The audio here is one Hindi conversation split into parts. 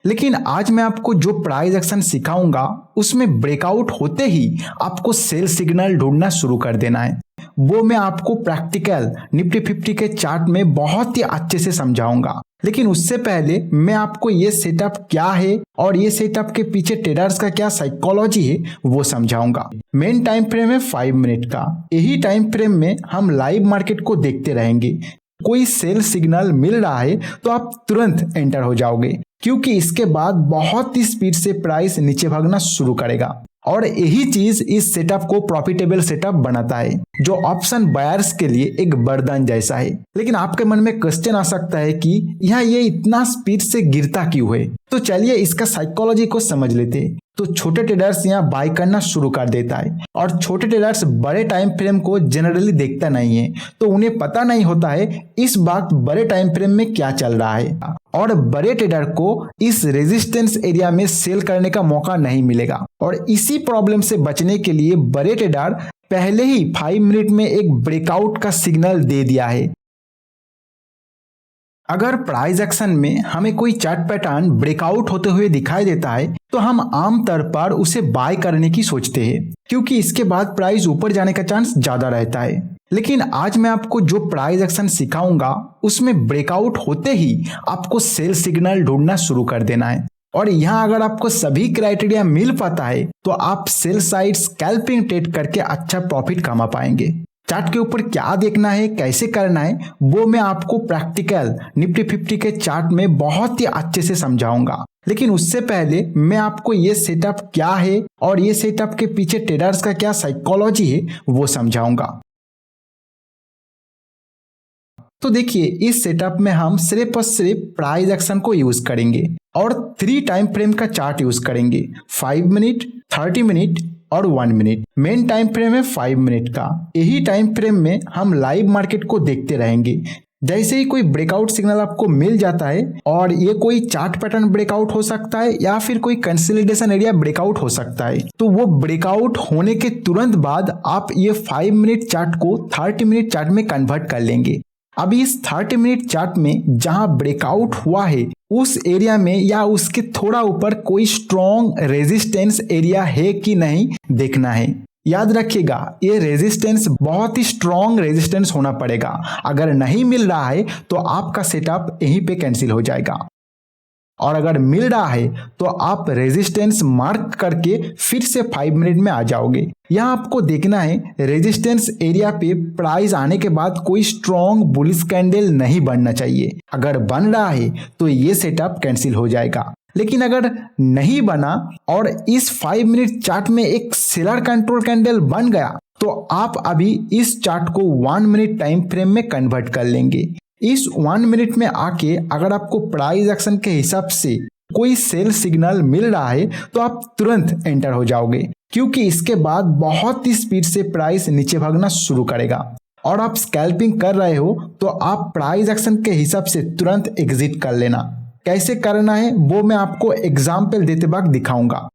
लेकिन आज मैं आपको जो प्राइस एक्शन सिखाऊंगा उसमें ब्रेकआउट होते ही आपको सेल सिग्नल ढूंढना शुरू कर देना है। वो मैं आपको प्रैक्टिकल निफ्टी 50 के चार्ट में बहुत ही अच्छे से समझाऊंगा। लेकिन उससे पहले मैं आपको ये सेटअप क्या है और ये सेटअप के पीछे ट्रेडर्स का क्या साइकोलॉजी है वो समझाऊंगा। मेन टाइम फ्रेम है 5 मिनट का। यही टाइम फ्रेम में हम लाइव मार्केट को देखते रहेंगे। कोई सेल सिग्नल मिल रहा है तो आप तुरंत एंटर हो जाओगे, क्योंकि इसके बाद बहुत ही स्पीड से प्राइस नीचे भागना शुरू करेगा। और यही चीज इस सेटअप को प्रॉफिटेबल सेटअप बनाता है, जो ऑप्शन बायर्स के लिए एक वरदान जैसा है। लेकिन आपके मन में क्वेश्चन आ सकता है कि यहाँ ये इतना स्पीड से गिरता क्यों है। तो चलिए इसका साइकोलॉजी को समझ लेते हैं। तो छोटे ट्रेडर्स यहाँ बाय करना शुरू कर देता है, और छोटे ट्रेडर्स बड़े टाइम फ्रेम को जनरली देखता नहीं है, तो उन्हें पता नहीं होता है इस वक्त बड़े टाइम फ्रेम में क्या चल रहा है। और बड़े ट्रेडर को इस रेजिस्टेंस एरिया में सेल करने का मौका नहीं मिलेगा। और इसी प्रॉब्लम से बचने के लिए बड़े ट्रेडर पहले ही 5 मिनट में एक ब्रेकआउट का सिग्नल दे दिया है। अगर प्राइस एक्शन में हमें कोई चार्ट पैटर्न ब्रेकआउट होते हुए दिखाई देता है तो हम आमतौर पर उसे बाय करने की सोचते हैं, क्योंकि इसके बाद प्राइस ऊपर जाने का चांस ज्यादा रहता है। लेकिन आज मैं आपको जो प्राइस एक्शन सिखाऊंगा उसमें ब्रेकआउट होते ही आपको सेल सिग्नल ढूंढना शुरू कर देना है। और यहाँ अगर आपको सभी क्राइटेरिया मिल पाता है तो आप सेल साइड स्कैल्पिंग ट्रेड करके अच्छा प्रॉफिट कमा पाएंगे। चार्ट के ऊपर क्या देखना है, कैसे करना है, वो मैं आपको प्रैक्टिकल निफ्टी 50 के चार्ट में बहुत ही अच्छे से समझाऊंगा। लेकिन उससे पहले मैं आपको ये सेटअप क्या है और ये सेटअप के पीछे ट्रेडर्स का क्या साइकोलॉजी है वो समझाऊंगा। तो देखिए, इस सेटअप में हम सिर्फ और सिर्फ प्राइस एक्शन को यूज करेंगे और 3 टाइम फ्रेम का चार्ट यूज करेंगे, 5 मिनट, 30 मिनट और 1 मिनट। मेन टाइम फ्रेम है 5 मिनट का। यही टाइम फ्रेम में हम लाइव मार्केट को देखते रहेंगे। जैसे ही कोई ब्रेकआउट सिग्नल आपको मिल जाता है, और ये कोई चार्ट पैटर्न ब्रेकआउट हो सकता है या फिर कोई कंसोलिडेशन एरिया ब्रेकआउट हो सकता है, तो वो ब्रेकआउट होने के तुरंत बाद आप ये 5 मिनट चार्ट को 30 मिनट चार्ट में कन्वर्ट कर लेंगे। अभी इस 30 मिनट चार्ट में जहां ब्रेकआउट हुआ है उस एरिया में या उसके थोड़ा ऊपर कोई स्ट्रॉन्ग रेजिस्टेंस एरिया है कि नहीं देखना है। याद रखिएगा, ये रेजिस्टेंस बहुत ही स्ट्रॉन्ग रेजिस्टेंस होना पड़ेगा। अगर नहीं मिल रहा है तो आपका सेटअप यहीं पे कैंसिल हो जाएगा। और अगर मिल रहा है तो आप रेजिस्टेंस मार्क करके फिर से 5 मिनट में आ जाओगे। यहाँ आपको देखना है रेजिस्टेंस एरिया पे प्राइस आने के बाद कोई स्ट्रॉन्ग बुलिश कैंडल नहीं बनना चाहिए। अगर बन रहा है तो ये सेटअप कैंसिल हो जाएगा। लेकिन अगर नहीं बना और इस 5 मिनट चार्ट में एक सेलर कंट्रोल कैंडल बन गया तो आप अभी इस चार्ट को 1 मिनट टाइम फ्रेम में कन्वर्ट कर लेंगे। इस 1 मिनट में आके अगर आपको प्राइस एक्शन के हिसाब से कोई सेल सिग्नल मिल रहा है तो आप तुरंत एंटर हो जाओगे, क्योंकि इसके बाद बहुत ही स्पीड से प्राइस नीचे भागना शुरू करेगा। और आप स्कैल्पिंग कर रहे हो तो आप प्राइस एक्शन के हिसाब से तुरंत एग्जिट कर लेना। कैसे करना है वो मैं आपको एग्जाम्पल देते वक्त दिखाऊंगा।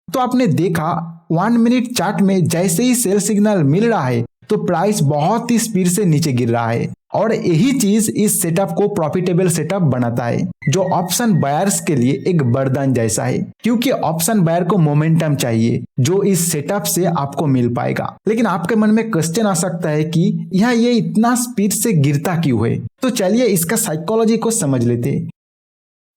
तो आपने देखा 1 मिनट चार्ट में जैसे ही सेल सिग्नल मिल रहा है तो प्राइस बहुत ही स्पीड से नीचे गिर रहा है। और यही चीज इस सेटअप को प्रॉफिटेबल सेटअप बनाता है, जो ऑप्शन बायर्स के लिए एक वरदान जैसा है, क्योंकि ऑप्शन बायर को मोमेंटम चाहिए जो इस सेटअप से आपको मिल पाएगा। लेकिन आपके मन में क्वेश्चन आ सकता है कि यहाँ ये इतना स्पीड से गिरता क्यों है। तो चलिए इसका साइकोलॉजी को समझ लेते हैं।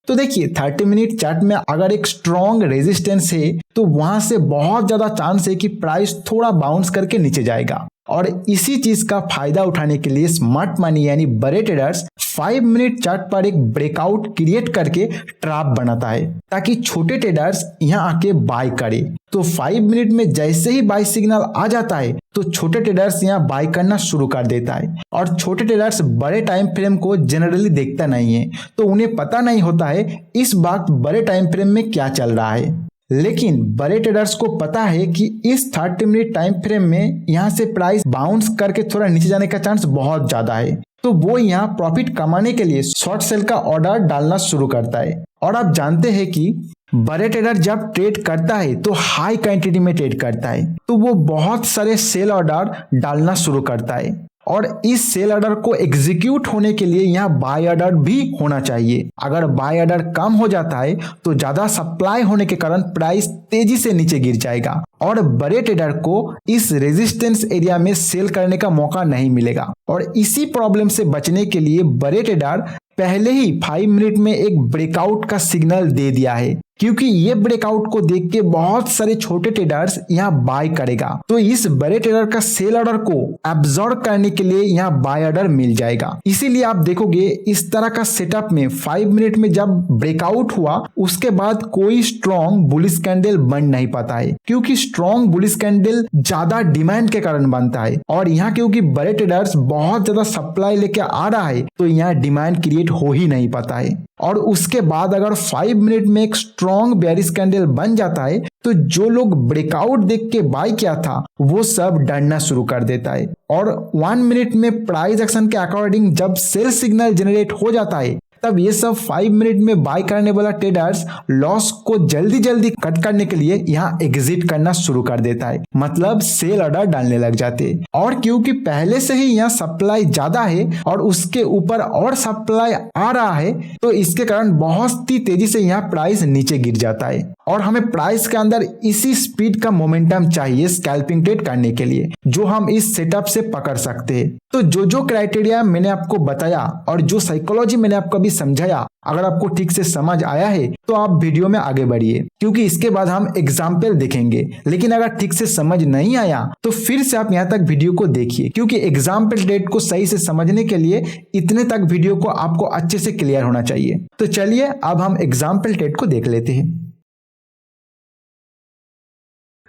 तो देखिए, 30 मिनट चार्ट में अगर एक स्ट्रॉन्ग रेजिस्टेंस है तो वहां से बहुत ज्यादा चांस है कि प्राइस थोड़ा बाउंस करके नीचे जाएगा। और इसी चीज का फायदा उठाने के लिए स्मार्ट मनी यानी बड़े ट्रेडर्स 5 मिनट चार्ट पर एक ब्रेकआउट क्रिएट करके ट्रैप बनाता है, ताकि छोटे ट्रेडर्स यहाँ आके बाय करे। तो 5 मिनट में जैसे ही बाय सिग्नल आ जाता है तो छोटे ट्रेडर्स यहाँ बाय करना शुरू कर देता है। और छोटे ट्रेडर्स बड़े टाइम फ्रेम को जनरली देखता नहीं है, तो उन्हें पता नहीं होता है इस वक्त बड़े टाइम फ्रेम में क्या चल रहा है। लेकिन बड़े ट्रेडर्स को पता है कि इस 30 मिनट टाइम फ्रेम में यहाँ से प्राइस बाउंस करके थोड़ा नीचे जाने का चांस बहुत ज्यादा है, तो वो यहाँ प्रॉफिट कमाने के लिए शॉर्ट सेल का ऑर्डर डालना शुरू करता है। और आप जानते हैं कि बड़े ट्रेडर जब ट्रेड करता है तो हाई क्वांटिटी में ट्रेड करता है, तो वो बहुत सारे सेल ऑर्डर डालना शुरू करता है। और इस सेल ऑर्डर को एग्जीक्यूट होने के लिए यहाँ बाय ऑर्डर भी होना चाहिए। अगर बाय ऑर्डर कम हो जाता है तो ज्यादा सप्लाई होने के कारण प्राइस तेजी से नीचे गिर जाएगा और बड़े ट्रेडर को इस रेजिस्टेंस एरिया में सेल करने का मौका नहीं मिलेगा। और इसी प्रॉब्लम से बचने के लिए बड़े ट्रेडर पहले ही 5 मिनट में एक ब्रेकआउट का सिग्नल दे दिया है, क्योंकि ये ब्रेकआउट को देख के बहुत सारे छोटे ट्रेडर्स यहाँ बाय करेगा। तो इस बड़े ट्रेडर का सेल ऑर्डर को एब्जॉर्ब करने के लिए यहाँ बाय ऑर्डर मिल जाएगा। इसीलिए आप देखोगे इस तरह का सेटअप में 5 मिनट में जब ब्रेकआउट हुआ उसके बाद कोई स्ट्रॉन्ग बुलिश कैंडल बन नहीं पाता है, क्योंकि स्ट्रॉन्ग बुलिश कैंडल ज्यादा डिमांड के कारण बनता है। और यहाँ क्योंकि बड़े ट्रेडर्स बहुत ज्यादा सप्लाई लेके आ रहा है तो यहाँ डिमांड क्रिएट हो ही नहीं पाता है। और उसके बाद अगर 5 मिनट में एक स्ट्रॉन्ग बेयरिश कैंडल बन जाता है तो जो लोग ब्रेकआउट देख के बाय किया था वो सब डरना शुरू कर देता है। और 1 मिनट में प्राइस एक्शन के अकॉर्डिंग जब सेल सिग्नल जनरेट हो जाता है तब ये सब 5 मिनट में बाय करने वाला ट्रेडर्स लॉस को जल्दी जल्दी कट करने के लिए यहाँ एग्जिट करना शुरू कर देता है, मतलब सेल ऑर्डर डालने लग जाते हैं। और क्योंकि पहले से ही यहाँ सप्लाई ज्यादा है और उसके ऊपर और सप्लाई आ रहा है तो इसके कारण बहुत ही तेजी से यहाँ प्राइस नीचे गिर जाता है। और हमें प्राइस के अंदर इसी स्पीड का मोमेंटम चाहिए स्कैल्पिंग ट्रेड करने के लिए, जो हम इस सेटअप से पकड़ सकते हैं। तो जो क्राइटेरिया मैंने आपको बताया और जो साइकोलॉजी मैंने आपको अभी समझाया, अगर आपको ठीक से समझ आया है तो आप वीडियो में आगे बढ़िए, क्योंकि इसके बाद हम एग्जाम्पल देखेंगे। लेकिन अगर ठीक से समझ नहीं आया तो फिर से आप यहाँ तक वीडियो को देखिए, क्योंकि एग्जाम्पल ट्रेड को सही से समझने के लिए इतने तक वीडियो को आपको अच्छे से क्लियर होना चाहिए। तो चलिए अब हम एग्जाम्पल ट्रेड को देख लेते हैं।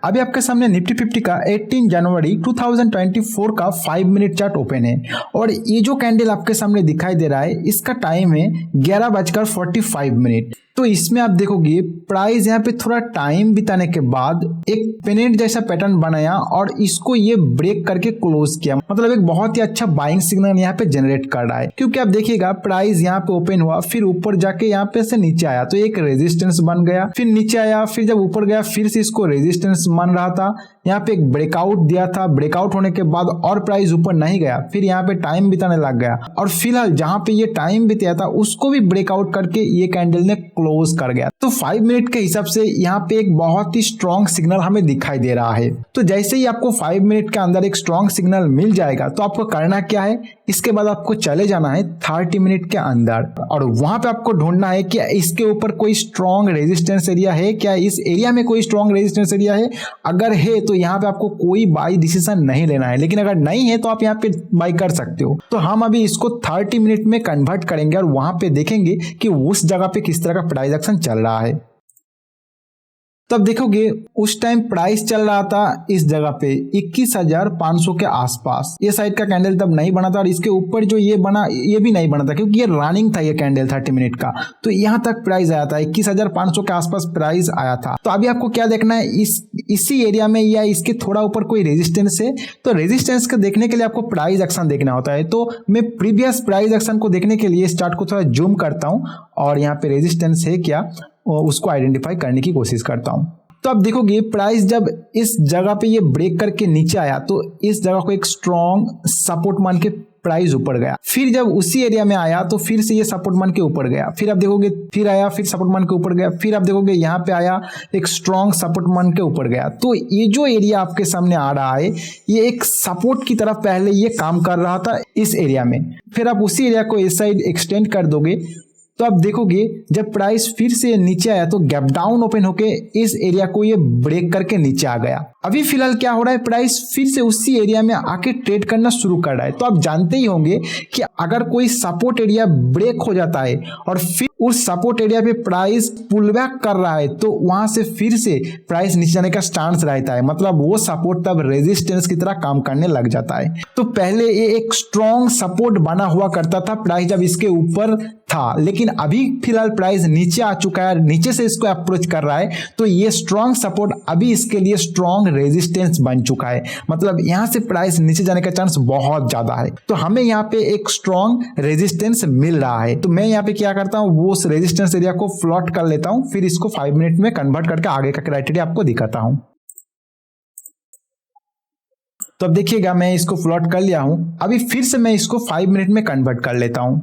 अभी आपके सामने निफ्टी 50 का 18 जनवरी 2024 का 5 मिनट चार्ट ओपन है और ये जो कैंडल आपके सामने दिखाई दे रहा है इसका टाइम है 11:45। तो इसमें आप देखोगे प्राइस यहाँ पे थोड़ा टाइम बिताने के बाद एक पेनेट जैसा पैटर्न बनाया और इसको ये ब्रेक करके क्लोज किया, मतलब एक बहुत ही अच्छा बाइंग सिग्नल यहाँ पे जनरेट कर रहा है। क्योंकि आप देखिएगा प्राइस यहाँ पे ओपन हुआ, फिर ऊपर जाके यहाँ पे से नीचे आया तो एक रेजिस्टेंस बन गया, फिर नीचे आया, फिर जब ऊपर गया फिर से इसको रेजिस्टेंस मान रहा था, यहाँ पे एक ब्रेकआउट दिया था, ब्रेकआउट होने के बाद और प्राइस ऊपर नहीं गया, फिर यहाँ पे टाइम बिताने लग गया और फिलहाल जहां पे ये टाइम बिताया था उसको भी ब्रेकआउट करके ये कैंडल ने क्लोज कर गया। तो 5 मिनट के हिसाब से यहाँ पे एक बहुत ही स्ट्रॉन्ग सिग्नल हमें दिखाई दे रहा है। तो जैसे ही आपको 5 मिनट के अंदर एक स्ट्रॉन्ग सिग्नल मिल जाएगा तो आपको करना क्या है, इसके बाद आपको चले जाना है 30 मिनट के अंदर और वहां पे आपको ढूंढना है कि इसके ऊपर कोई स्ट्रॉन्ग रेजिस्टेंस एरिया है, क्या इस एरिया में कोई स्ट्रॉन्ग रेजिस्टेंस एरिया है। अगर है तो यहाँ पे आपको कोई बाई डिसीजन नहीं लेना है, लेकिन अगर नहीं है तो आप यहाँ पे बाई कर सकते हो। तो हम अभी इसको 30 मिनट में कन्वर्ट करेंगे और वहां पे देखेंगे कि उस जगह पे किस तरह का प्राइस एक्शन चल रहा है। तब देखोगे उस टाइम प्राइस चल रहा था इस जगह पे 21,500 के आसपास। ये साइड का कैंडल तब नहीं बना था और इसके ऊपर जो ये बना ये भी नहीं बना था, क्योंकि ये रनिंग था ये कैंडल 30 मिनट का। तो यहाँ तक प्राइस आया था 21,500 के आसपास प्राइस आया था। तो अभी आपको क्या देखना है, इसी एरिया में या इसके थोड़ा ऊपर कोई रेजिस्टेंस है। तो रेजिस्टेंस को देखने के लिए आपको प्राइस एक्शन देखना होता है। तो मैं प्रीवियस प्राइस एक्शन को देखने के लिए इस चार्ट को थोड़ा जूम करता हूँ और यहाँ पे रेजिस्टेंस है क्या उसको आइडेंटिफाई करने की कोशिश करता हूं। तो आप देखोगे प्राइस जब इस जगह पे ये ब्रेक करके नीचे आया तो इस जगह को एक स्ट्रॉन्ग सपोर्ट मान के प्राइस ऊपर गया, फिर जब उसी एरिया में आया तो फिर से ये सपोर्ट मान के ऊपर गया, फिर आप देखोगे फिर आया, फिर सपोर्ट मान के ऊपर गया, फिर आप देखोगे यहाँ पे आया एक स्ट्रॉन्ग सपोर्ट मान के ऊपर गया। तो ये जो एरिया आपके सामने आ रहा है ये एक सपोर्ट की तरफ पहले ये काम कर रहा था इस एरिया में, फिर आप उसी एरिया को इस साइड एक्सटेंड कर दोगे तो आप देखोगे जब प्राइस फिर से नीचे आया तो गैप डाउन ओपन होके इस एरिया को ये ब्रेक करके नीचे आ गया। अभी फिलहाल क्या हो रहा है, प्राइस फिर से उसी एरिया में आके ट्रेड करना शुरू कर रहा है। तो आप जानते ही होंगे कि अगर कोई सपोर्ट एरिया ब्रेक हो जाता है और फिर उस सपोर्ट एरिया पे प्राइस पुल बैक कर रहा है तो वहां से फिर से प्राइस नीचे जाने का चांस रहता है, मतलब वो सपोर्ट तब रेजिस्टेंस की तरह काम करने लग जाता है। तो पहले ये एक स्ट्रॉन्ग सपोर्ट बना हुआ करता था प्राइस जब इसके ऊपर था, लेकिन अभी फिलहाल प्राइस नीचे आ चुका है, नीचे से इसको अप्रोच कर रहा है तो ये स्ट्रॉन्ग सपोर्ट अभी इसके लिए स्ट्रॉन्ग रेजिस्टेंस बन चुका है, मतलब यहां से प्राइस नीचे जाने का चांस बहुत ज्यादा है। तो हमें यहाँ पे एक स्ट्रॉन्ग रेजिस्टेंस मिल रहा है। तो मैं यहाँ पे क्या करता हूँ, वो उस रेजिस्टेंस एरिया को प्लॉट कर लेता हूँ, फिर इसको 5 मिनट में कन्वर्ट करके आगे का क्राइटेरिया आपको दिखाता हूँ। तो अब देखिएगा मैं इसको प्लॉट कर लिया हूं। अभी फिर से मैं इसको 5 मिनट में कन्वर्ट कर लेता हूं।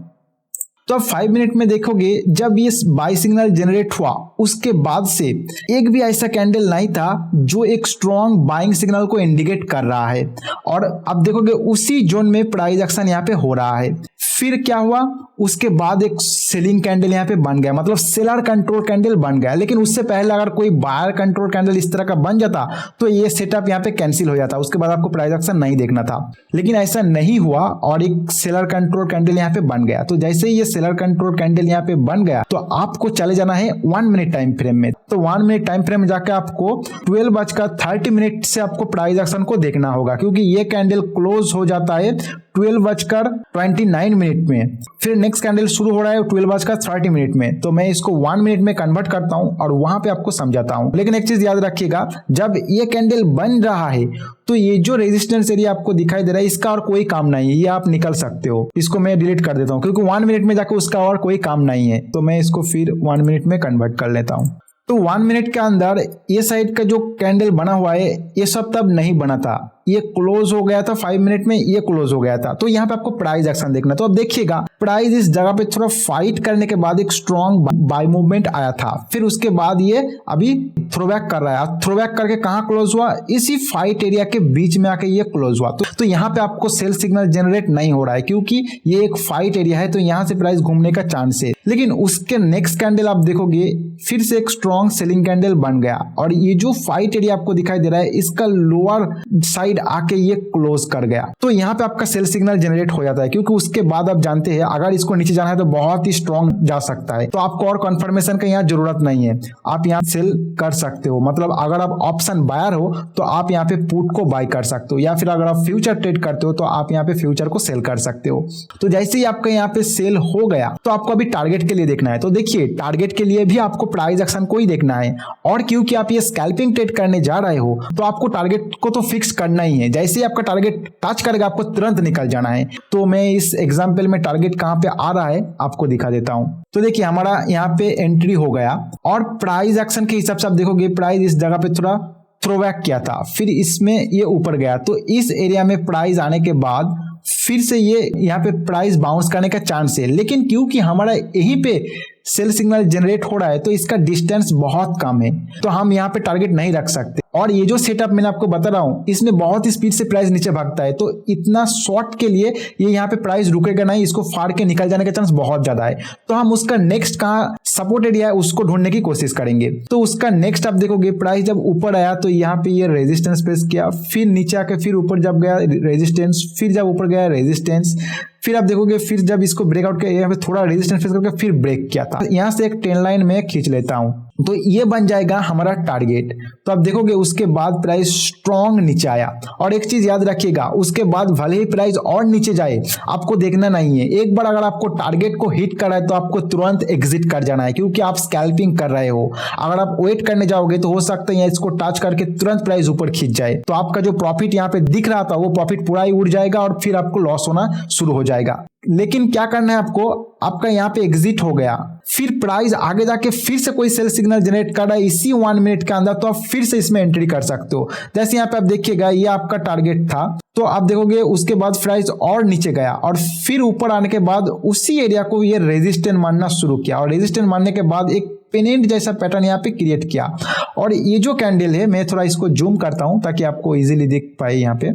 तो अब 5 मिनट में देखोगे जब ये बाई सिग्नल जनरेट हुआ उसके बाद से एक भी ऐसा कैंडल नहीं था जो एक स्ट्रॉन्ग बाइंग सिग्नल को इंडिकेट कर रहा है। और अब देखोगे उसी जोन में प्राइस एक्शन यहाँ पे हो रहा है। फिर क्या हुआ, उसके बाद एक सेलिंग कैंडल यहाँ पे बन गया, मतलब सेलर कंट्रोल कैंडल बन गया। लेकिन उससे पहले अगर कोई बायर कंट्रोल कैंडल इस तरह का बन जाता तो ये सेटअप यहाँ पे कैंसिल हो जाता, उसके बाद आपको प्राइस एक्शन नहीं देखना था। लेकिन ऐसा नहीं हुआ और एक सेलर कंट्रोल कैंडल यहाँ पे बन गया। तो जैसे ही ये सेलर कंट्रोल कैंडल यहाँ पे बन गया तो आपको चले जाना है 1 मिनट टाइम फ्रेम में। तो 1 मिनट टाइम फ्रेम में जाकर आपको 12:30 से आपको प्राइस एक्शन को देखना होगा, क्योंकि ये कैंडल क्लोज हो जाता है 12:29 में। फिर नेक्स्ट कैंडल शुरू हो रहा है 12:30 में। तो मैं इसको 1 मिनट में कन्वर्ट करता हूं और वहां पे आपको समझाता हूं। लेकिन एक चीज याद रखिएगा, जब ये कैंडल बन रहा है तो ये जो रेजिस्टेंस एरिया आपको दिखाई दे रहा है इसका और कोई काम नहीं है, ये आप निकल सकते हो। इसको मैं डिलीट कर देता हूं क्योंकि 1 मिनट में जाकर उसका और कोई काम नहीं है। तो मैं इसको फिर 1 मिनट में कन्वर्ट कर लेता हूं। तो 1 मिनट के अंदर ये साइड का जो कैंडल बना हुआ है ये सब तब नहीं बना था, ये क्लोज हो गया था 5 मिनट में, ये क्लोज हो गया था। तो यहाँ पे आपको प्राइस एक्शन देखना। तो अब देखिएगा प्राइस इस जगह पे थोड़ा फाइट करने के बाद एक स्ट्रॉन्ग बाय मूवमेंट आया था। फिर उसके बाद ये अभी थ्रोबैक कर रहा है। थ्रोबैक करके कहाँ क्लोज हुआ, इसी फाइट एरिया के बीच में आके ये क्लोज हुआ। तो यहाँ पे आपको सेल सिग्नल जनरेट नहीं हो रहा है क्योंकि ये एक फाइट एरिया है, तो यहाँ से प्राइस घूमने का चांस है। लेकिन उसके नेक्स्ट कैंडल आप देखोगे फिर से एक स्ट्रॉन्ग सेलिंग कैंडल बन गया और ये जो फाइट एरिया आपको दिखाई दे रहा है इसका लोअर साइड आके ये क्लोज कर गया। तो यहाँ पे आपका सेल सिग्नल जनरेट हो जाता है, क्योंकि उसके बाद आप जानते हैं अगर इसको नीचे जाना है तो बहुत ही स्ट्रॉन्ग जा सकता है। तो आपको और कंफर्मेशन का यहाँ जरूरत नहीं है, आप यहाँ सेल कर सकते हो। मतलब अगर आप ऑप्शन बायर हो तो आप यहाँ पे पुट को बाय कर सकते हो, या फिर अगर आप फ्यूचर ट्रेड करते हो तो आप यहाँ पे फ्यूचर को सेल कर सकते हो। तो जैसे ही आपका यहाँ पे सेल हो गया तो आपको अभी टारगेट के लिए देखना है। तो देखिए टारगेट के लिए भी आपको प्राइस एक्शन को ही देखना है, और क्योंकि आप ये स्कैल्पिंग ट्रेड करने जा रहे हो तो आपको टारगेट को तो फिक्स करना ही है। जैसे ही आपका टारगेट टच करेगा आपको तुरंत निकल जाना है। तो मैं इस एग्जांपल में टारगेट कहां पे आ रहा है आपको दिखा देता हूं। तो देखिए हमारा यहाँ पे एंट्री हो गया और प्राइस एक्शन के हिसाब से आप देखोगे प्राइस इस जगह पे थोड़ा थ्रोबैक किया था, फिर इसमें ये ऊपर गया। तो इस एरिया में प्राइस आने के बाद फिर से ये यहाँ पे प्राइस बाउंस करने का चांस है। लेकिन क्योंकि हमारा यहीं पे सेल सिग्नल जनरेट हो रहा है तो इसका डिस्टेंस बहुत कम है, तो हम यहाँ पे टारगेट नहीं रख सकते। और ये जो सेटअप मैंने आपको बता रहा हूँ इसमें बहुत ही स्पीड से प्राइस नीचे भागता है, तो इतना शॉर्ट के लिए ये यहाँ पे प्राइस रुकेगा नहीं, इसको फाड़ के निकल जाने का चांस बहुत ज्यादा है। तो हम उसका नेक्स्ट कहाँ सपोर्ट एरिया है उसको ढूंढने की कोशिश करेंगे। तो उसका नेक्स्ट आप देखोगे प्राइस जब ऊपर आया तो यहाँ पे ये रेजिस्टेंस फेस किया, फिर नीचे आके फिर ऊपर जब गया रेजिस्टेंस, फिर जब ऊपर गया रेजिस्टेंस, फिर आप देखोगे फिर जब इसको ब्रेकआउट किया यहाँ पे थोड़ा रेजिस्टेंस फेस करके फिर ब्रेक किया था। यहाँ से एक ट्रेंड लाइन में खींच लेता हूं तो ये बन जाएगा हमारा टारगेट। तो आप देखोगे उसके बाद प्राइस स्ट्रॉन्ग नीचे आया, और एक चीज याद रखिएगा उसके बाद भले ही प्राइस और नीचे जाए आपको देखना नहीं है। एक बार अगर आपको टारगेट को हिट कर रहा है तो आपको तुरंत एग्जिट कर जाना है, क्योंकि आप स्कैल्पिंग कर रहे हो। अगर आप वेट करने जाओगे तो हो सकता है इसको टच करके तुरंत प्राइस ऊपर खींच जाए, तो आपका जो प्रॉफिट यहाँ पे दिख रहा था वो प्रॉफिट पूरा ही उड़ जाएगा और फिर आपको लॉस होना शुरू हो जाएगा। लेकिन क्या करना है आपको, आपका यहाँ पे एग्जिट हो गया, फिर प्राइस आगे जाके फिर से कोई सेल सिग्नल जनरेट कर रहा है इसी 1 मिनट के अंदर, तो आप फिर से इसमें एंट्री कर सकते हो। जैसे यहाँ पे आप देखिएगा ये आपका टारगेट था, तो आप देखोगे उसके बाद प्राइस और नीचे गया और फिर ऊपर आने के बाद उसी एरिया को ये रेजिस्टेंस मानना शुरू किया, और रेजिस्टेंस मानने के बाद एक पेनेंट जैसा पैटर्न यहाँ पे क्रिएट किया। और ये जो कैंडल है मैं थोड़ा इसको जूम करता हूं ताकि आपको इजीली दिख पाए। यहाँ पे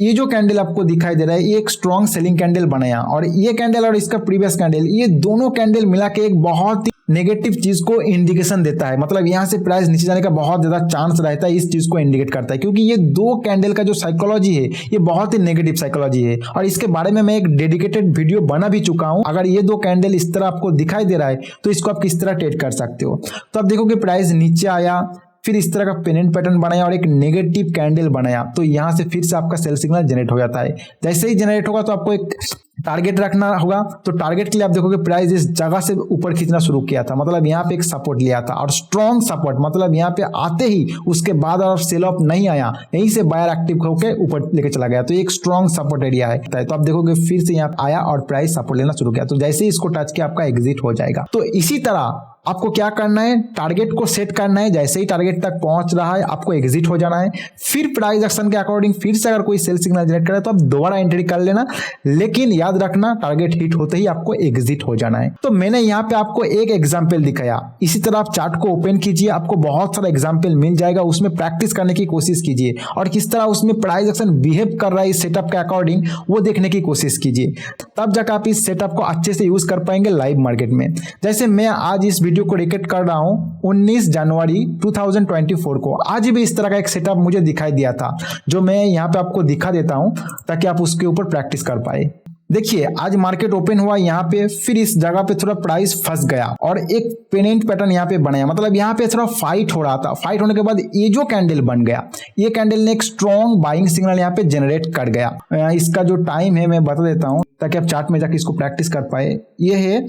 ये जो कैंडल आपको दिखाई दे रहा है ये एक स्ट्रॉन्ग सेलिंग कैंडल बनाया, और ये कैंडल और इसका प्रीवियस कैंडल ये दोनों कैंडल मिला के एक बहुत ही नेगेटिव चीज को इंडिकेशन देता है। मतलब यहाँ से प्राइस नीचे जाने का बहुत ज्यादा चांस रहता है, इस चीज को इंडिकेट करता है, क्योंकि ये दो कैंडल का जो साइकोलॉजी है ये बहुत ही नेगेटिव साइकोलॉजी है, और इसके बारे में मैं एक डेडिकेटेड वीडियो बना भी चुका हूं। अगर ये दो कैंडल इस तरह आपको दिखाई दे रहा है तो इसको आप किस तरह ट्रेड कर सकते हो। तो आप देखोगे प्राइस नीचे आया, फिर इस तरह का पेनेंट पैटर्न बनाया और एक नेगेटिव कैंडल बनाया, तो यहाँ से फिर से आपका सेल सिग्नल जनरेट हो जाता है। जैसे ही जनरेट होगा तो आपको एक टारगेट रखना होगा। तो टारगेट के लिए आप देखोगे प्राइस इस जगह से ऊपर खींचना शुरू किया था, मतलब यहाँ पे एक सपोर्ट लिया था और स्ट्रॉन्ग सपोर्ट, मतलब यहाँ पे आते ही उसके बाद और सेल ऑफ नहीं आया, यहीं से बायर एक्टिव होकर ऊपर लेके चला गया, तो एक स्ट्रॉन्ग सपोर्ट एरिया है। तो आप देखोगे फिर से यहाँ आया और प्राइस सपोर्ट लेना शुरू किया, तो जैसे ही इसको टच किया आपका एग्जिट हो जाएगा। तो इसी तरह आपको क्या करना है, टारगेट को सेट करना है, जैसे ही टारगेट तक पहुंच रहा है आपको एग्जिट हो जाना है। फिर प्राइस एक्शन के अकॉर्डिंग फिर से अगर कोई सेल सिग्नल जनरेट करे तो आप दोबारा एंट्री कर लेना, लेकिन याद रखना टारगेट हिट होते ही आपको एग्जिट हो जाना है। तो मैंने यहाँ पे आपको एक एग्जाम्पल दिखाया, इसी तरह आप चार्ट को ओपन कीजिए, आपको बहुत सारा एग्जाम्पल मिल जाएगा, उसमें प्रैक्टिस करने की कोशिश कीजिए और किस तरह उसमें प्राइस एक्शन बिहेव कर रहा है इस सेटअप के अकॉर्डिंग वो देखने की कोशिश कीजिए, तब जाकर आप इस सेटअप को अच्छे से यूज कर पाएंगे लाइव मार्केट में। जैसे मैं आज इस वीडियो को रिकॉर्ड कर रहा हूं 19 जनवरी 2024 को, आज भी इस तरह का एक सेटअप मुझे दिखाई दिया था, जो मैं यहाँ पे आपको दिखा देता हूं ताकि आप उसके ऊपर प्रैक्टिस कर पाए। देखिए आज मार्केट ओपन हुआ यहाँ पे, फिर इस जगह पे थोड़ा प्राइस फंस गया और एक पेनेंट पैटर्न यहाँ पे बनाया, मतलब यहाँ पे थोड़ा फाइट हो रहा था। फाइट होने के बाद ये जो कैंडल बन गया, ये कैंडल ने एक स्ट्रॉन्ग बाइंग सिग्नल यहाँ पे जनरेट कर गया। इसका जो टाइम है मैं बता देता हूँ ताकि आप चार्ट में जाके इसको प्रैक्टिस कर पाए। ये है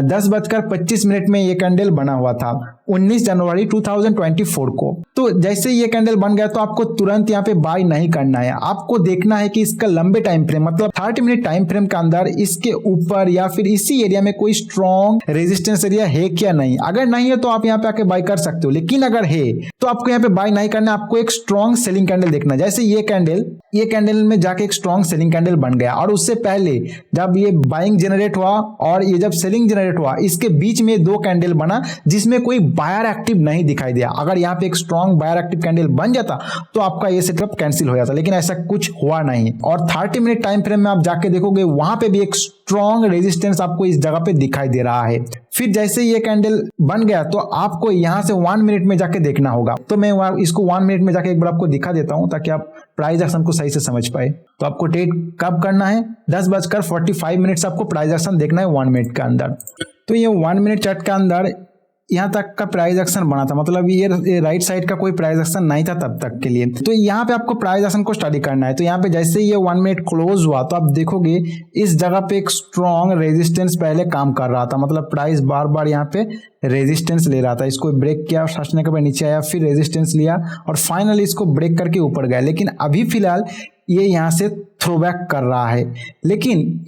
10:25 में ये कैंडल बना हुआ था 19 जनवरी 2024 को। तो जैसे ये कैंडल बन गया तो आपको तुरंत यहाँ पे बाय नहीं करना है, आपको देखना है कि इसका लंबे टाइम फ्रेम मतलब 30 मिनट टाइम फ्रेम के अंदर इसके ऊपर या फिर इसी एरिया में कोई स्ट्रॉन्ग रेजिस्टेंस एरिया है क्या नहीं। अगर नहीं है तो आप यहाँ पे आके बाय कर सकते हो, लेकिन अगर है तो आपको यहाँ पे बाय नहीं करना, आपको एक स्ट्रॉन्ग सेलिंग कैंडल देखना। जैसे ये कैंडल में जाके एक स्ट्रॉन्ग सेलिंग कैंडल बन गया और उससे पहले जब ये बाइंग जनरेट हुआ और ये जब सेलिंग जनरेट हुआ, इसके बीच में दो कैंडल बना जिसमें कोई बायर एक्टिव नहीं दिखाई दिया। अगर यहाँ पे एक स्ट्रॉन्ग बायर एक्टिव कैंडल बन जाता तो आपका ये सेटअप कैंसिल हो जाता, लेकिन ऐसा कुछ हुआ नहीं। और 30 मिनट टाइम फ्रेम में आप जाके देखोगे वहां पे भी एक स्ट्रॉन्ग रेजिस्टेंस आपको इस जगह पे दिखाई दे रहा है। फिर जैसे ये कैंडल बन गया तो आपको यहाँ से 1 मिनट में जाके देखना होगा। तो मैं इसको 1 मिनट में जाके एक बार आपको दिखा देता हूँ ताकि आप प्राइस एक्शन को सही से समझ पाए। तो आपको ट्रेड कब करना है, 10:45 आपको प्राइस एक्शन देखना है 1 मिनट के अंदर। तो ये 1 मिनट चार्ट के अंदर यहाँ तक का प्राइस एक्शन बना था, मतलब ये राइट साइड का कोई प्राइस एक्शन नहीं था तब तक के लिए। तो यहाँ पे आपको प्राइस एक्शन को स्टडी करना है। तो यहाँ पे जैसे ये 1 मिनट क्लोज हुआ तो आप देखोगे इस जगह पे एक स्ट्रॉन्ग रेजिस्टेंस पहले काम कर रहा था, मतलब प्राइस बार बार यहाँ पे रेजिस्टेंस ले रहा था। इसको ब्रेक किया, सस्टने के बाद नीचे आया, फिर रेजिस्टेंस लिया और फाइनली इसको ब्रेक करके ऊपर गया। लेकिन अभी फिलहाल ये यहाँ से थ्रोबैक कर रहा है, लेकिन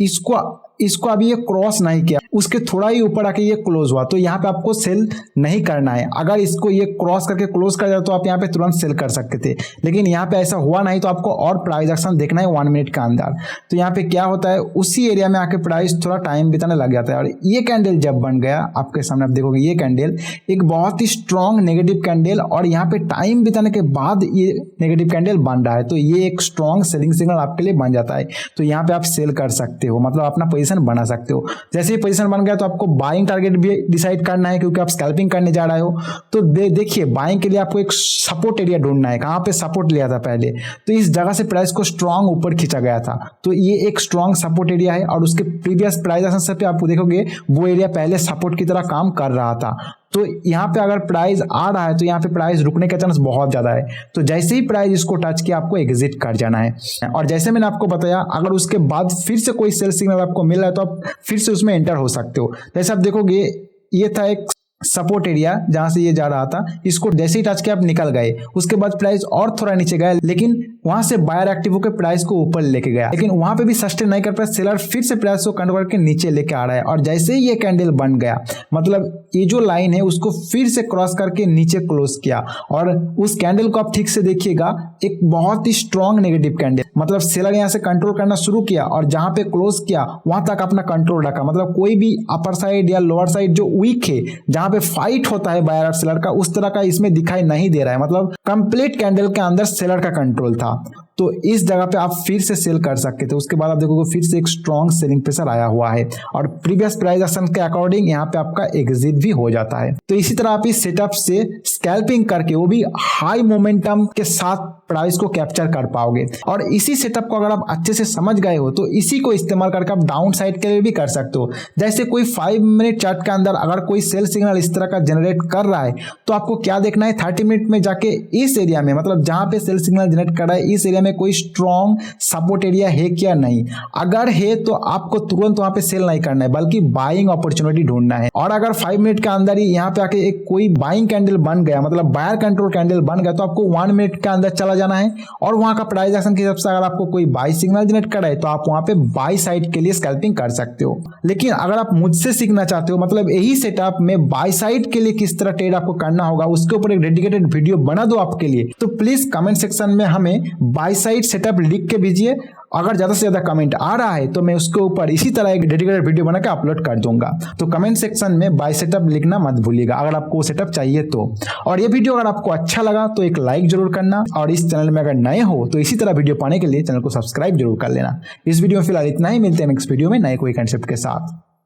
इसको अभी ये क्रॉस नहीं किया, उसके थोड़ा ही ऊपर आके ये क्लोज हुआ। तो यहाँ पे आपको सेल नहीं करना है। अगर इसको ये क्रॉस करके क्लोज कर जाए तो आप यहाँ पे तुरंत सेल कर सकते थे, लेकिन यहाँ पे ऐसा हुआ नहीं। तो आपको और प्राइस एक्शन देखना है 1 मिनट के अंदर। तो यहाँ पे क्या होता है, उसी एरिया में आके प्राइस थोड़ा टाइम बिताने लग जाता है। और ये कैंडल जब बन गया आपके सामने, आप देखोगे ये कैंडल एक बहुत ही स्ट्रॉन्ग नेगेटिव कैंडल और यहाँ पे टाइम बिताने के बाद ये नेगेटिव कैंडल बन रहा है, तो ये एक स्ट्रॉन्ग सेलिंग सिग्नल आपके लिए बन जाता है। तो यहाँ पे आप सेल कर सकते हो, मतलब अपना पोजीशन बना सकते हो। जैसे ही पोजीशन बन गया तो आपको बाइंग टारगेट भी डिसाइड करना है, क्योंकि आप स्कैल्पिंग करने जा रहे हो। तो देखिए बाइंग के लिए आपको एक सपोर्ट एरिया ढूंढना है। कहां पे सपोर्ट लिया था पहले, तो इस जगह से प्राइस को स्ट्रॉन्ग ऊपर खींचा गया था, तो ये एक स्ट्रॉन्ग सपोर्ट एरिया है। और उसके प्रीवियस प्राइस एक्शन पे आप देखोगे वो एरिया पहले सपोर्ट की तरह काम कर रहा था। तो यहाँ पे अगर प्राइस आ रहा है तो यहाँ पे प्राइस रुकने का चांस बहुत ज्यादा है। तो जैसे ही प्राइस इसको टच किया आपको एग्जिट कर जाना है। और जैसे मैंने आपको बताया, अगर उसके बाद फिर से कोई सेल सिग्नल आपको मिल रहा है तो आप फिर से उसमें एंटर हो सकते हो। जैसे आप देखोगे ये था एक सपोर्ट एरिया जहां से ये जा रहा था, इसको जैसे ही टच किया आप निकल गए। उसके बाद प्राइस और थोड़ा नीचे गया, लेकिन वहां से बायर एक्टिव होकर प्राइस को ऊपर लेके गया, लेकिन वहां पे भी सस्टेन नहीं कर पाया। सेलर फिर से प्राइस को कंट्रोल करके नीचे लेके आ रहा है। और जैसे ही ये कैंडल बन गया, मतलब ये जो लाइन है उसको फिर से क्रॉस करके नीचे क्लोज किया। और उस कैंडल को आप ठीक से देखिएगा, एक बहुत ही स्ट्रॉन्ग नेगेटिव कैंडल, मतलब सेलर यहाँ से कंट्रोल करना शुरू किया और जहां पे क्लोज किया वहां तक अपना कंट्रोल रखा। मतलब कोई भी अपर साइड या लोअर साइड जो वीक है, जहां पे फाइट होता है बायर और सेलर का, उस तरह का इसमें दिखाई नहीं दे रहा है। मतलब कंप्लीट कैंडल के अंदर सेलर का कंट्रोल था। तो इस जगह पे आप फिर से सेल कर सकते थे। उसके बाद आप देखोगे फिर से एक स्ट्रॉन्ग सेलिंग प्रेशर आया हुआ है और प्रीवियस प्राइस एक्शन के अकॉर्डिंग यहाँ पे आपका एग्जिट भी हो जाता है। तो इसी तरह आप इस सेटअप से स्कैल्पिंग करके, वो भी हाई मोमेंटम के साथ, प्राइस को कैप्चर कर पाओगे। और इसी सेटअप को अगर आप अच्छे से समझ गए हो तो इसी को इस्तेमाल करके आप डाउन साइड के लिए भी कर सकते हो। जैसे कोई 5 मिनट चार्ट के अंदर अगर कोई सेल सिग्नल इस तरह का जनरेट कर रहा है तो आपको क्या देखना है, 30 मिनट में जाके इस एरिया में, मतलब जहां पे सेल सिग्नल जनरेट कर रहा है इस एरिया में में कोई स्ट्रॉन्ग सपोर्ट एरिया है क्या नहीं। अगर है तो आपको तुरंत वहां पे सेल नहीं करना है बल्कि बाइंग अपॉर्चुनिटी ढूंढना है। और अगर 5 मिनट के अंदर ही यहाँ पे आके एक कोई बाइंग कैंडल बन गया, मतलब बायर कंट्रोल कैंडल बन गया, तो आपको 1 मिनट के अंदर चला जाना है और वहां का प्राइस एक्शन के हिसाब से अगर आपको कोई बाई सिग्नल जनरेट कर रहा है तो आप वहां पे बाई साइड के लिए स्कैल्पिंग कर सकते हो। लेकिन अगर आप मुझसे सीखना चाहते हो, मतलब यही सेटअप में बाई साइड के लिए किस तरह ट्रेड आपको करना होगा, उसके ऊपर एक डेडिकेटेड वीडियो बना दो आपके लिए, तो प्लीज कमेंट सेक्शन में हमें बाई साइड सेटअप लिख के भेजिए। अगर ज्यादा से ज्यादा कमेंट आ रहा है तो मैं उसके ऊपर इसी तरह एक डेडिकेटेड वीडियो बना के अपलोड कर दूंगा। तो कमेंट सेक्शन में बाय सेटअप लिखना मत भूलिएगा अगर आपको सेटअप चाहिए तो। और ये वीडियो अगर आपको अच्छा लगा तो एक लाइक जरूर करना, और इस चैनल में अगर नए हो तो इसी तरह वीडियो पाने के लिए चैनल को सब्सक्राइब जरूर कर लेना। इस वीडियो में फिलहाल इतना ही, मिलते हैं नेक्स्ट वीडियो में नए कोई कंसेप्ट के साथ।